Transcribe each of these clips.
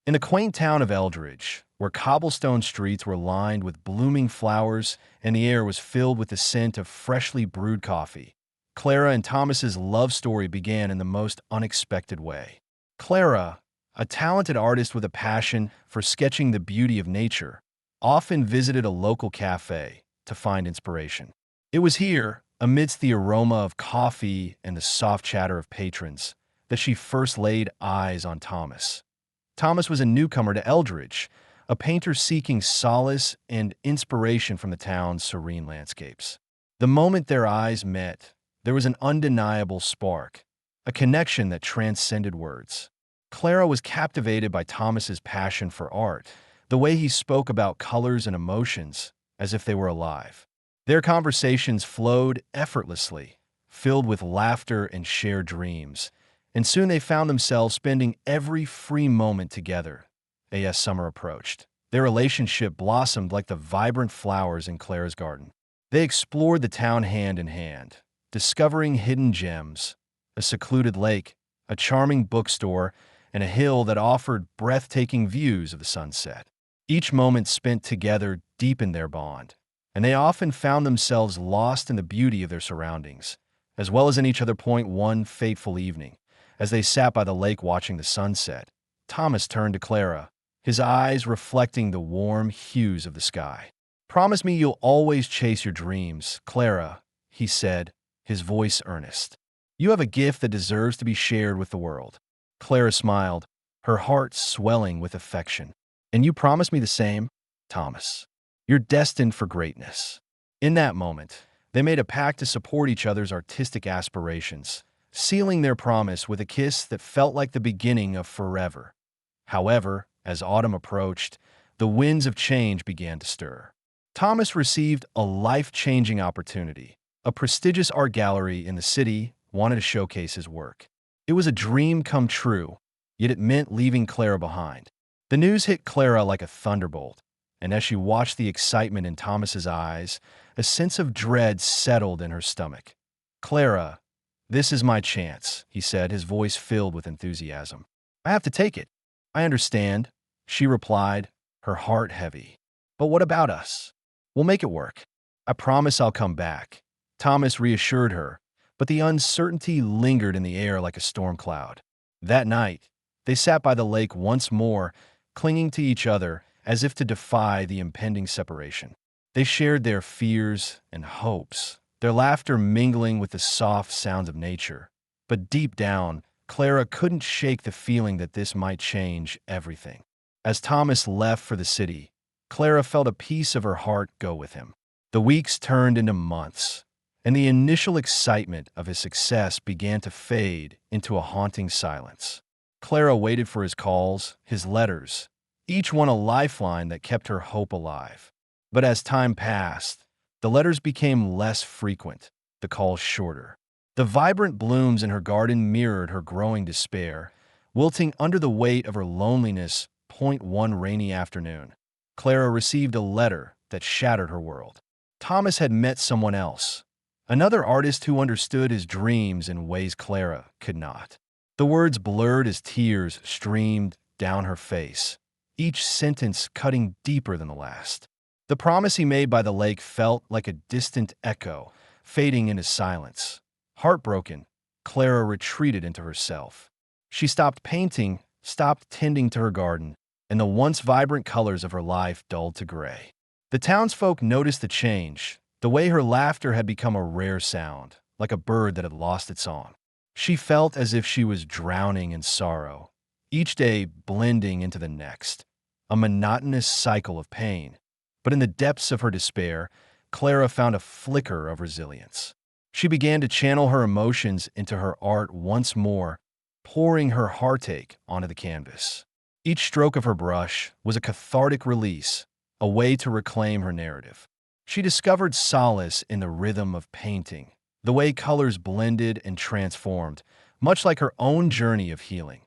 In the quaint town of Eldridge, where cobblestone streets were lined with blooming flowers and the air was filled with the scent of freshly brewed coffee, Clara and Thomas's love story began in the most unexpected way. Clara, a talented artist with a passion for sketching the beauty of nature, often visited a local cafe to find inspiration. It was here, amidst the aroma of coffee and the soft chatter of patrons, that she first laid eyes on Thomas. Thomas was a newcomer to Eldridge, a painter seeking solace and inspiration from the town's serene landscapes. The moment their eyes met, there was an undeniable spark, a connection that transcended words. Clara was captivated by Thomas's passion for art, the way he spoke about colors and emotions as if they were alive. Their conversations flowed effortlessly, filled with laughter and shared dreams, and soon they found themselves spending every free moment together. As summer approached, their relationship blossomed like the vibrant flowers in Clara's garden. They explored the town hand in hand, discovering hidden gems, a secluded lake, a charming bookstore, and a hill that offered breathtaking views of the sunset. Each moment spent together deepened their bond, and they often found themselves lost in the beauty of their surroundings, as well as in each other. One fateful evening, as they sat by the lake watching the sunset, Thomas turned to Clara, his eyes reflecting the warm hues of the sky. "Promise me you'll always chase your dreams, Clara," he said, his voice earnest. "You have a gift that deserves to be shared with the world." Clara smiled, her heart swelling with affection. "And you promise me the same, Thomas. You're destined for greatness." In that moment, they made a pact to support each other's artistic aspirations, sealing their promise with a kiss that felt like the beginning of forever. However, as autumn approached, the winds of change began to stir. Thomas received a life-changing opportunity. A prestigious art gallery in the city wanted to showcase his work. It was a dream come true, yet it meant leaving Clara behind. The news hit Clara like a thunderbolt, and as she watched the excitement in Thomas's eyes, a sense of dread settled in her stomach. "Clara, this is my chance," he said, his voice filled with enthusiasm. "I have to take it." "I understand," she replied, her heart heavy. "But what about us? We'll make it work. I promise I'll come back." Thomas reassured her, but the uncertainty lingered in the air like a storm cloud. That night, they sat by the lake once more, clinging to each other as if to defy the impending separation. They shared their fears and hopes, their laughter mingling with the soft sounds of nature. But deep down, Clara couldn't shake the feeling that this might change everything. As Thomas left for the city, Clara felt a piece of her heart go with him. The weeks turned into months, and the initial excitement of his success began to fade into a haunting silence. Clara waited for his calls, his letters, each one a lifeline that kept her hope alive. But as time passed, the letters became less frequent, the calls shorter. The vibrant blooms in her garden mirrored her growing despair, wilting under the weight of her loneliness. One rainy afternoon, Clara received a letter that shattered her world. Thomas had met someone else, another artist who understood his dreams in ways Clara could not. The words blurred as tears streamed down her face, each sentence cutting deeper than the last. The promise he made by the lake felt like a distant echo, fading into silence. Heartbroken, Clara retreated into herself. She stopped painting, stopped tending to her garden, and the once vibrant colors of her life dulled to gray. The townsfolk noticed the change, the way her laughter had become a rare sound, like a bird that had lost its song. She felt as if she was drowning in sorrow, each day blending into the next, a monotonous cycle of pain. But in the depths of her despair, Clara found a flicker of resilience. She began to channel her emotions into her art once more, pouring her heartache onto the canvas. Each stroke of her brush was a cathartic release, a way to reclaim her narrative. She discovered solace in the rhythm of painting, the way colors blended and transformed, much like her own journey of healing.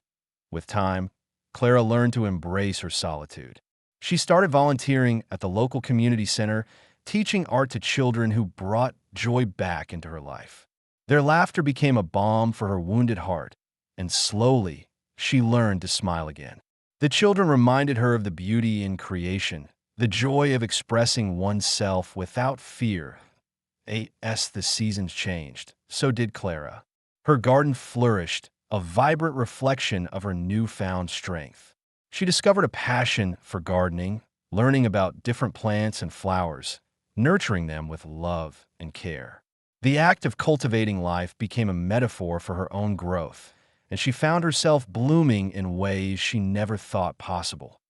With time, Clara learned to embrace her solitude. She started volunteering at the local community center, teaching art to children who brought joy back into her life. Their laughter became a balm for her wounded heart, and slowly, she learned to smile again. The children reminded her of the beauty in creation, the joy of expressing oneself without fear. As the seasons changed, so did Clara. Her garden flourished, a vibrant reflection of her newfound strength. She discovered a passion for gardening, learning about different plants and flowers, nurturing them with love and care. The act of cultivating life became a metaphor for her own growth, and she found herself blooming in ways she never thought possible.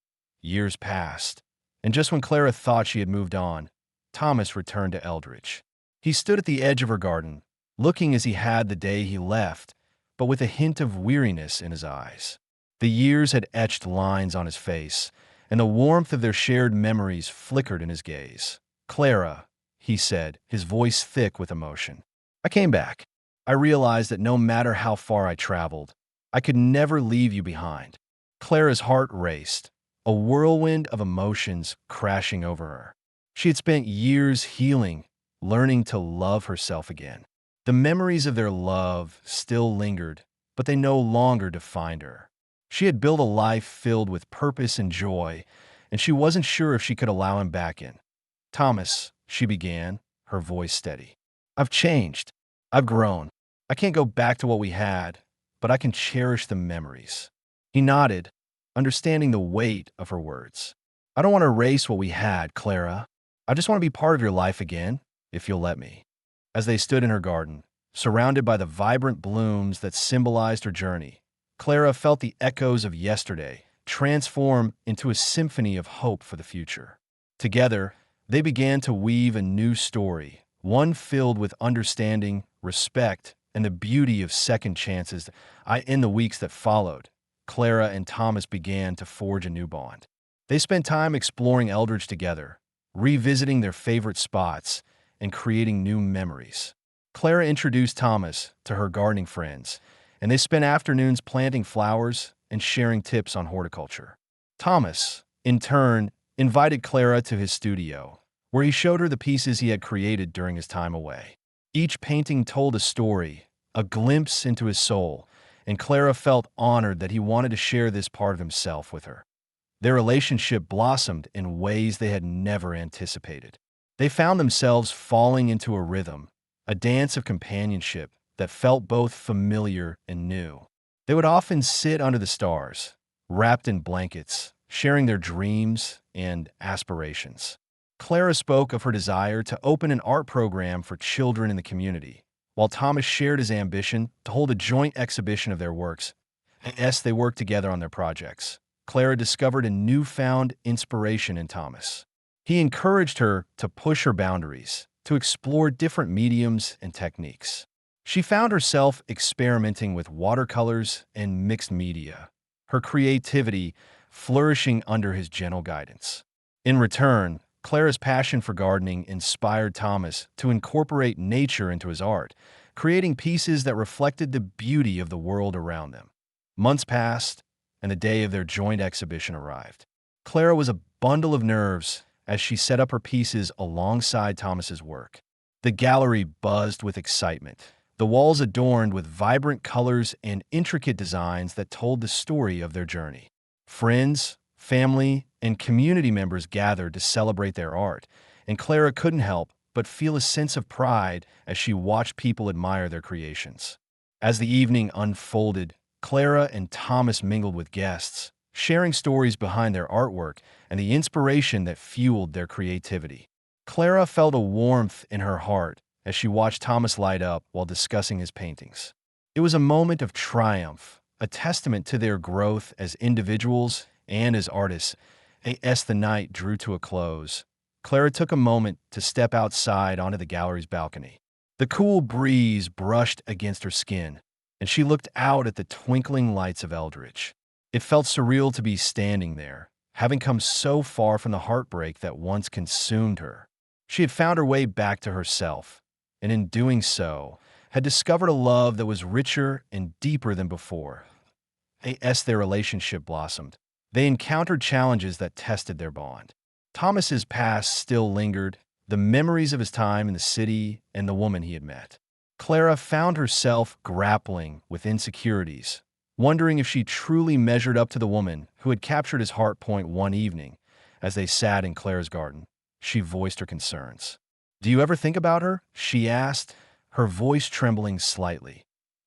Years passed, and just when Clara thought she had moved on, Thomas returned to Eldridge. He stood at the edge of her garden, looking as he had the day he left, but with a hint of weariness in his eyes. The years had etched lines on his face, and the warmth of their shared memories flickered in his gaze. "Clara," he said, his voice thick with emotion. "I came back. I realized that no matter how far I traveled, I could never leave you behind." Clara's heart raced, a whirlwind of emotions crashing over her. She had spent years healing, learning to love herself again. The memories of their love still lingered, but they no longer defined her. She had built a life filled with purpose and joy, and she wasn't sure if she could allow him back in. "Thomas," she began, her voice steady. "I've changed. I've grown. I can't go back to what we had, but I can cherish the memories." He nodded, understanding the weight of her words. "I don't want to erase what we had, Clara. I just want to be part of your life again, if you'll let me." As they stood in her garden, surrounded by the vibrant blooms that symbolized her journey, Clara felt the echoes of yesterday transform into a symphony of hope for the future. Together, they began to weave a new story, one filled with understanding, respect, and the beauty of second chances. In the weeks that followed, Clara and Thomas began to forge a new bond. They spent time exploring Eldridge together, revisiting their favorite spots, and creating new memories. Clara introduced Thomas to her gardening friends, and they spent afternoons planting flowers and sharing tips on horticulture. Thomas, in turn, invited Clara to his studio, where he showed her the pieces he had created during his time away. Each painting told a story, a glimpse into his soul, and Clara felt honored that he wanted to share this part of himself with her. Their relationship blossomed in ways they had never anticipated. They found themselves falling into a rhythm, a dance of companionship that felt both familiar and new. They would often sit under the stars, wrapped in blankets, sharing their dreams and aspirations. Clara spoke of her desire to open an art program for children in the community, while Thomas shared his ambition to hold a joint exhibition of their works. As they worked together on their projects, Clara discovered a newfound inspiration in Thomas. He encouraged her to push her boundaries, to explore different mediums and techniques. She found herself experimenting with watercolors and mixed media, her creativity flourishing under his gentle guidance. In return, Clara's passion for gardening inspired Thomas to incorporate nature into his art, creating pieces that reflected the beauty of the world around them. Months passed, and the day of their joint exhibition arrived. Clara was a bundle of nerves as she set up her pieces alongside Thomas's work. The gallery buzzed with excitement, the walls adorned with vibrant colors and intricate designs that told the story of their journey. Friends, family, and community members gathered to celebrate their art, and Clara couldn't help but feel a sense of pride as she watched people admire their creations. As the evening unfolded, Clara and Thomas mingled with guests, sharing stories behind their artwork and the inspiration that fueled their creativity. Clara felt a warmth in her heart as she watched Thomas light up while discussing his paintings. It was a moment of triumph, a testament to their growth as individuals and as artists. As the night drew to a close, Clara took a moment to step outside onto the gallery's balcony. The cool breeze brushed against her skin, and she looked out at the twinkling lights of Eldridge. It felt surreal to be standing there, having come so far from the heartbreak that once consumed her. She had found her way back to herself, and in doing so, had discovered a love that was richer and deeper than before. As their relationship blossomed, they encountered challenges that tested their bond. Thomas's past still lingered, the memories of his time in the city and the woman he had met. Clara found herself grappling with insecurities, wondering if she truly measured up to the woman who had captured his heart point one evening. As they sat in Clara's garden, she voiced her concerns. "Do you ever think about her?" she asked, her voice trembling slightly.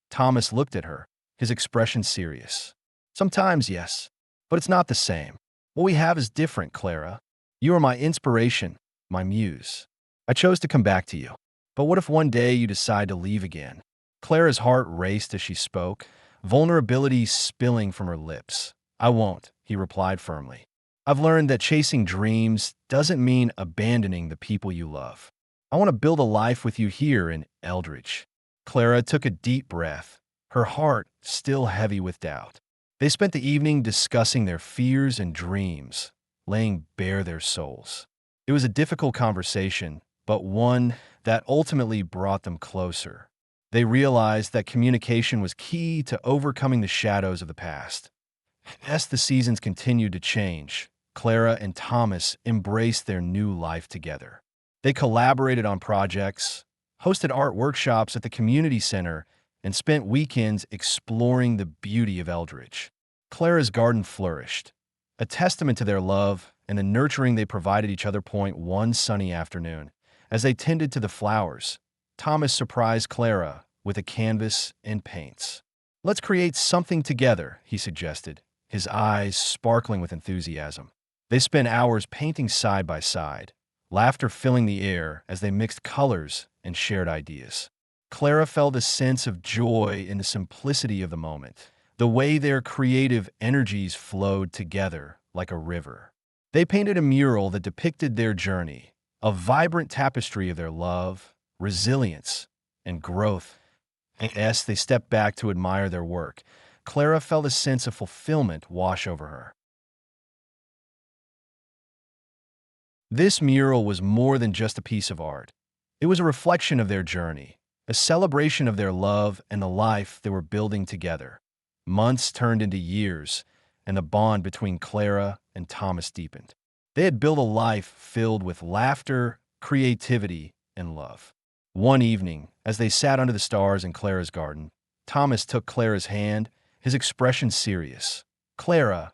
Thomas looked at her, his expression serious. "Sometimes, yes, but it's not the same. What we have is different, Clara. You are my inspiration, my muse. I chose to come back to you. But what if one day you decide to leave again?" Clara's heart raced as she spoke, vulnerability spilling from her lips. "I won't," he replied firmly. "I've learned that chasing dreams doesn't mean abandoning the people you love. I want to build a life with you here in Eldridge." Clara took a deep breath, her heart still heavy with doubt. They spent the evening discussing their fears and dreams, laying bare their souls. It was a difficult conversation, but one that ultimately brought them closer. They realized that communication was key to overcoming the shadows of the past. As the seasons continued to change, Clara and Thomas embraced their new life together. They collaborated on projects, hosted art workshops at the community center, and spent weekends exploring the beauty of Eldridge. Clara's garden flourished, a testament to their love and the nurturing they provided each other. One sunny afternoon, as they tended to the flowers, Thomas surprised Clara with a canvas and paints. "Let's create something together," he suggested, his eyes sparkling with enthusiasm. They spent hours painting side by side, laughter filling the air as they mixed colors and shared ideas. Clara felt a sense of joy in the simplicity of the moment, the way their creative energies flowed together like a river. They painted a mural that depicted their journey, a vibrant tapestry of their love, resilience, and growth. As they stepped back to admire their work, Clara felt a sense of fulfillment wash over her. This mural was more than just a piece of art. It was a reflection of their journey, a celebration of their love and the life they were building together. Months turned into years, and the bond between Clara and Thomas deepened. They had built a life filled with laughter, creativity, and love. One evening, as they sat under the stars in Clara's garden, Thomas took Clara's hand, his expression serious. "Clara,"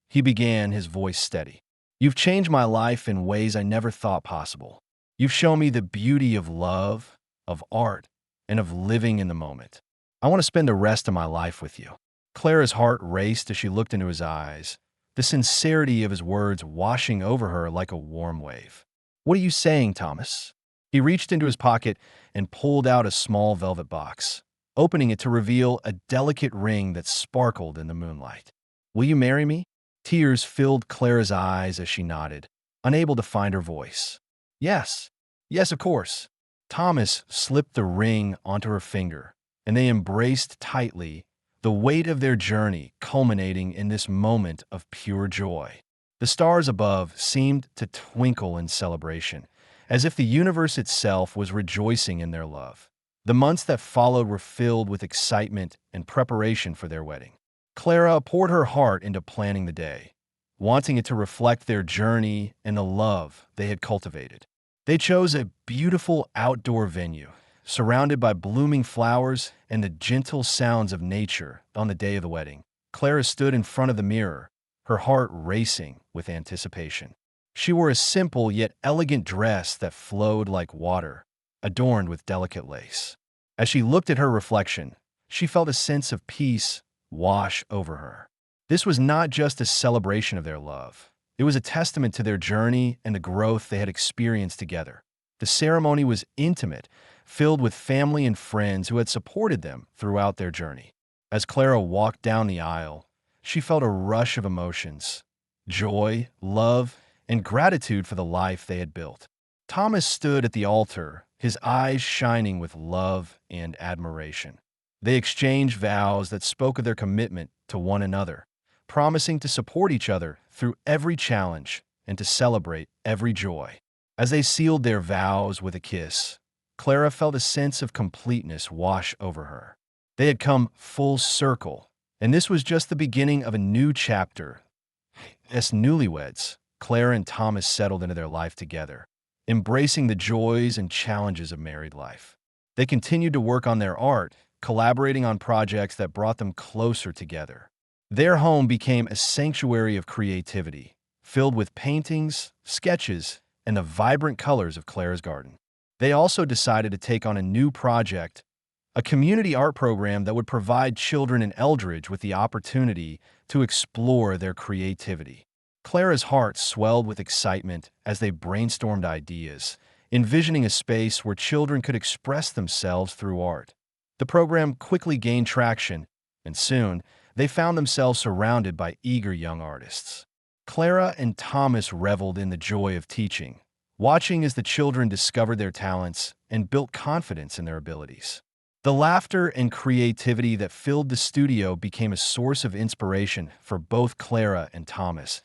he began, his voice steady, "you've changed my life in ways I never thought possible. You've shown me the beauty of love, of art, and of living in the moment. I want to spend the rest of my life with you." Clara's heart raced as she looked into his eyes, the sincerity of his words washing over her like a warm wave. "What are you saying, Thomas?" He reached into his pocket and pulled out a small velvet box, opening it to reveal a delicate ring that sparkled in the moonlight. "Will you marry me?" Tears filled Clara's eyes as she nodded, unable to find her voice. "Yes, yes, of course." Thomas slipped the ring onto her finger, and they embraced tightly, the weight of their journey culminating in this moment of pure joy. The stars above seemed to twinkle in celebration, as if the universe itself was rejoicing in their love. The months that followed were filled with excitement and preparation for their wedding. Clara poured her heart into planning the day, wanting it to reflect their journey and the love they had cultivated. They chose a beautiful outdoor venue, surrounded by blooming flowers and the gentle sounds of nature. On the day of the wedding, Clara stood in front of the mirror, her heart racing with anticipation. She wore a simple yet elegant dress that flowed like water, adorned with delicate lace. As she looked at her reflection, she felt a sense of peace wash over her. This was not just a celebration of their love. It was a testament to their journey and the growth they had experienced together. The ceremony was intimate, filled with family and friends who had supported them throughout their journey. As Clara walked down the aisle, she felt a rush of emotions: joy, love, and gratitude for the life they had built. Thomas stood at the altar, his eyes shining with love and admiration. They exchanged vows that spoke of their commitment to one another, promising to support each other through every challenge and to celebrate every joy. As they sealed their vows with a kiss, Clara felt a sense of completeness wash over her. They had come full circle, and this was just the beginning of a new chapter. As newlyweds, Clara and Thomas settled into their life together, embracing the joys and challenges of married life. They continued to work on their art, collaborating on projects that brought them closer together. Their home became a sanctuary of creativity, filled with paintings, sketches, and the vibrant colors of Clara's garden. They also decided to take on a new project, a community art program that would provide children in Eldridge with the opportunity to explore their creativity. Clara's heart swelled with excitement as they brainstormed ideas, envisioning a space where children could express themselves through art. The program quickly gained traction, and soon they found themselves surrounded by eager young artists. Clara and Thomas reveled in the joy of teaching, watching as the children discovered their talents and built confidence in their abilities. The laughter and creativity that filled the studio became a source of inspiration for both Clara and Thomas.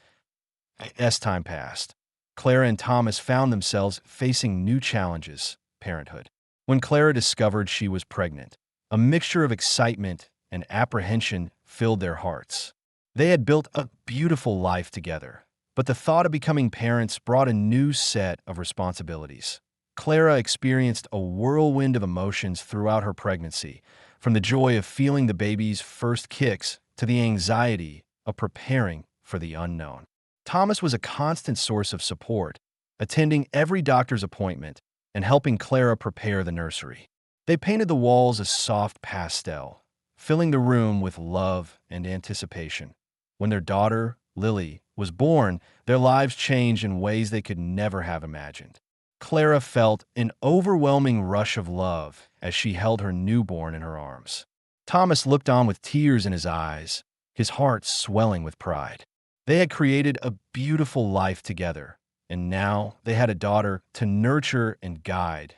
As time passed, Clara and Thomas found themselves facing new challenges: parenthood. When Clara discovered she was pregnant, a mixture of excitement and apprehension filled their hearts. They had built a beautiful life together, but the thought of becoming parents brought a new set of responsibilities. Clara experienced a whirlwind of emotions throughout her pregnancy, from the joy of feeling the baby's first kicks to the anxiety of preparing for the unknown. Thomas was a constant source of support, attending every doctor's appointment and helping Clara prepare the nursery. They painted the walls a soft pastel, filling the room with love and anticipation. When their daughter, Lily, was born, their lives changed in ways they could never have imagined. Clara felt an overwhelming rush of love as she held her newborn in her arms. Thomas looked on with tears in his eyes, his heart swelling with pride. They had created a beautiful life together, and now they had a daughter to nurture and guide.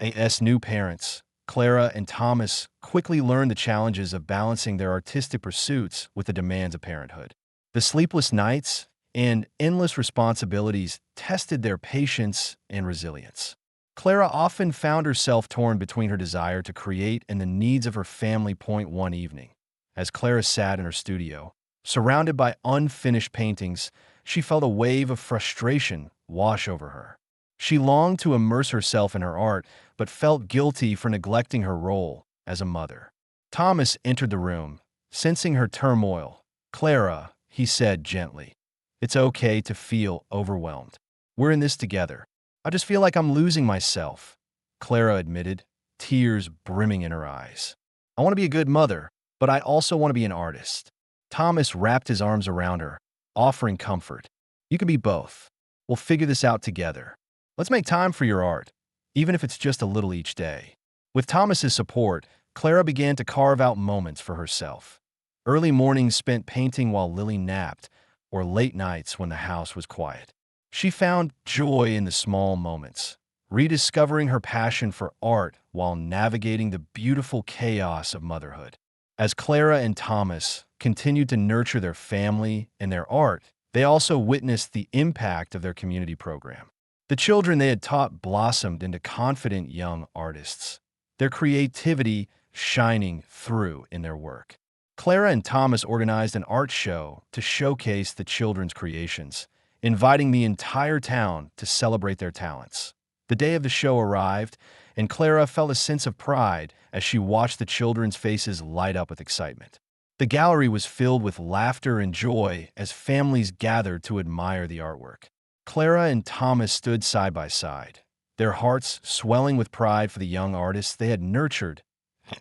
As new parents, Clara and Thomas quickly learned the challenges of balancing their artistic pursuits with the demands of parenthood. The sleepless nights and endless responsibilities tested their patience and resilience. Clara often found herself torn between her desire to create and the needs of her family. One evening, as Clara sat in her studio, surrounded by unfinished paintings, she felt a wave of frustration wash over her. She longed to immerse herself in her art, but felt guilty for neglecting her role as a mother. Thomas entered the room, sensing her turmoil. "Clara," he said gently, "it's okay to feel overwhelmed. We're in this together. I just feel like I'm losing myself," Clara admitted, tears brimming in her eyes. "I want to be a good mother, but I also want to be an artist." Thomas wrapped his arms around her, offering comfort. "You can be both. We'll figure this out together. Let's make time for your art, even if it's just a little each day." With Thomas's support, Clara began to carve out moments for herself. Early mornings spent painting while Lily napped, or late nights when the house was quiet. She found joy in the small moments, rediscovering her passion for art while navigating the beautiful chaos of motherhood. As Clara and Thomas continued to nurture their family and their art, they also witnessed the impact of their community program. The children they had taught blossomed into confident young artists, their creativity shining through in their work. Clara and Thomas organized an art show to showcase the children's creations, inviting the entire town to celebrate their talents. The day of the show arrived, and Clara felt a sense of pride as she watched the children's faces light up with excitement. The gallery was filled with laughter and joy as families gathered to admire the artwork. Clara and Thomas stood side by side, their hearts swelling with pride for the young artists they had nurtured.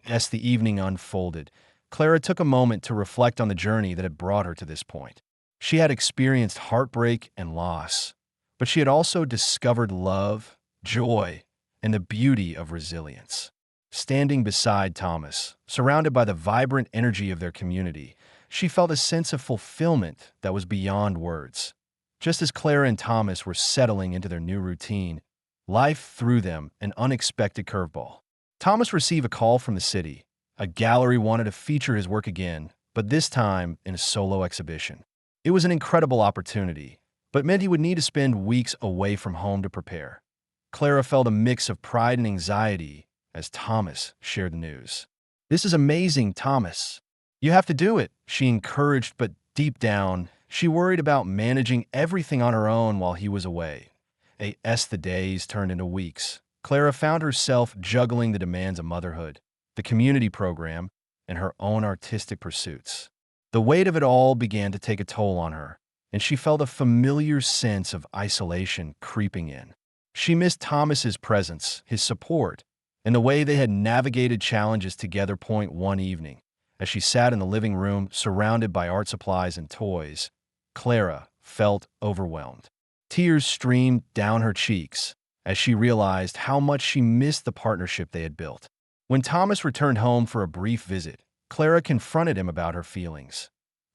As the evening unfolded, Clara took a moment to reflect on the journey that had brought her to this point. She had experienced heartbreak and loss, but she had also discovered love, joy, and the beauty of resilience. Standing beside Thomas, surrounded by the vibrant energy of their community, she felt a sense of fulfillment that was beyond words. Just as Clara and Thomas were settling into their new routine, life threw them an unexpected curveball. Thomas received a call from the city. A gallery wanted to feature his work again, but this time in a solo exhibition. It was an incredible opportunity, but meant he would need to spend weeks away from home to prepare. Clara felt a mix of pride and anxiety as Thomas shared the news. "This is amazing, Thomas. You have to do it," she encouraged, but deep down, she worried about managing everything on her own while he was away. As the days turned into weeks, Clara found herself juggling the demands of motherhood, the community program, and her own artistic pursuits. The weight of it all began to take a toll on her, and she felt a familiar sense of isolation creeping in. She missed Thomas's presence, his support, and the way they had navigated challenges together. One evening, as she sat in the living room surrounded by art supplies and toys, Clara felt overwhelmed. Tears streamed down her cheeks as she realized how much she missed the partnership they had built. When Thomas returned home for a brief visit, Clara confronted him about her feelings.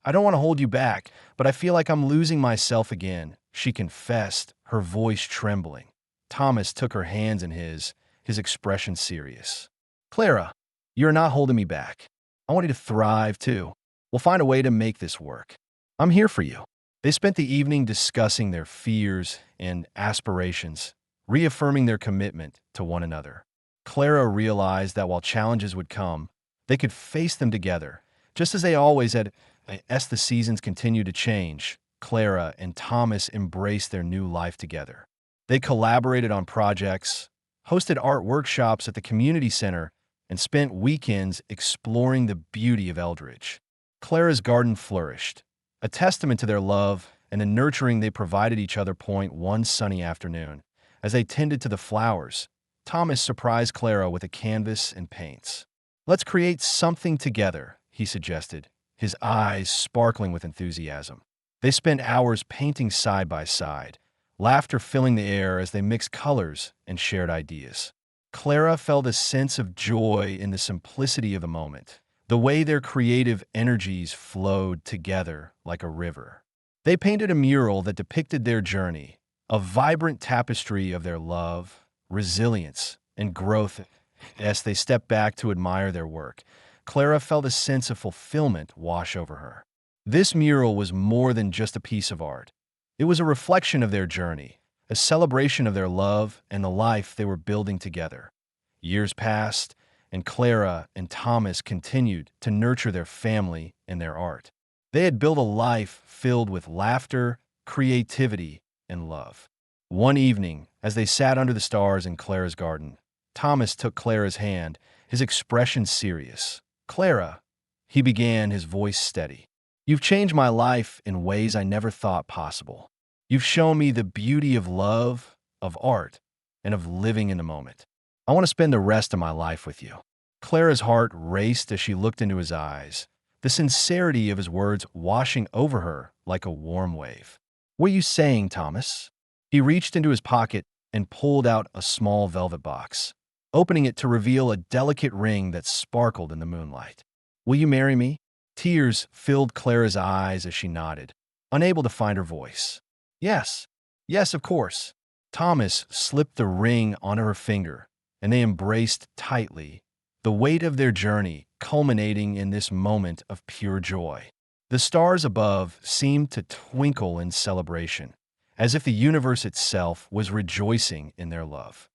"I don't want to hold you back, but I feel like I'm losing myself again," she confessed, her voice trembling. Thomas took her hands in his expression serious. "Clara, you're not holding me back. I want you to thrive too. We'll find a way to make this work. I'm here for you." They spent the evening discussing their fears and aspirations, reaffirming their commitment to one another. Clara realized that while challenges would come, they could face them together, just as they always had. As the seasons continued to change, Clara and Thomas embraced their new life together. They collaborated on projects, hosted art workshops at the community center, and spent weekends exploring the beauty of Eldridge. Clara's garden flourished, a testament to their love and the nurturing they provided each other. One sunny afternoon, as they tended to the flowers, Thomas surprised Clara with a canvas and paints. "Let's create something together," he suggested, his eyes sparkling with enthusiasm. They spent hours painting side by side, laughter filling the air as they mixed colors and shared ideas. Clara felt a sense of joy in the simplicity of the moment, the way their creative energies flowed together like a river. They painted a mural that depicted their journey, a vibrant tapestry of their love, resilience, and growth. As they stepped back to admire their work, Clara felt a sense of fulfillment wash over her. This mural was more than just a piece of art. It was a reflection of their journey, a celebration of their love and the life they were building together. Years passed, and Clara and Thomas continued to nurture their family and their art. They had built a life filled with laughter, creativity, and love. One evening, as they sat under the stars in Clara's garden, Thomas took Clara's hand, his expression serious. "Clara," he began, his voice steady, "you've changed my life in ways I never thought possible. You've shown me the beauty of love, of art, and of living in the moment. I want to spend the rest of my life with you." Clara's heart raced as she looked into his eyes, the sincerity of his words washing over her like a warm wave. "What are you saying, Thomas?" He reached into his pocket and pulled out a small velvet box, opening it to reveal a delicate ring that sparkled in the moonlight. "Will you marry me?" Tears filled Clara's eyes as she nodded, unable to find her voice. "Yes, yes, of course." Thomas slipped the ring onto her finger, and they embraced tightly, the weight of their journey culminating in this moment of pure joy. The stars above seemed to twinkle in celebration, as if the universe itself was rejoicing in their love.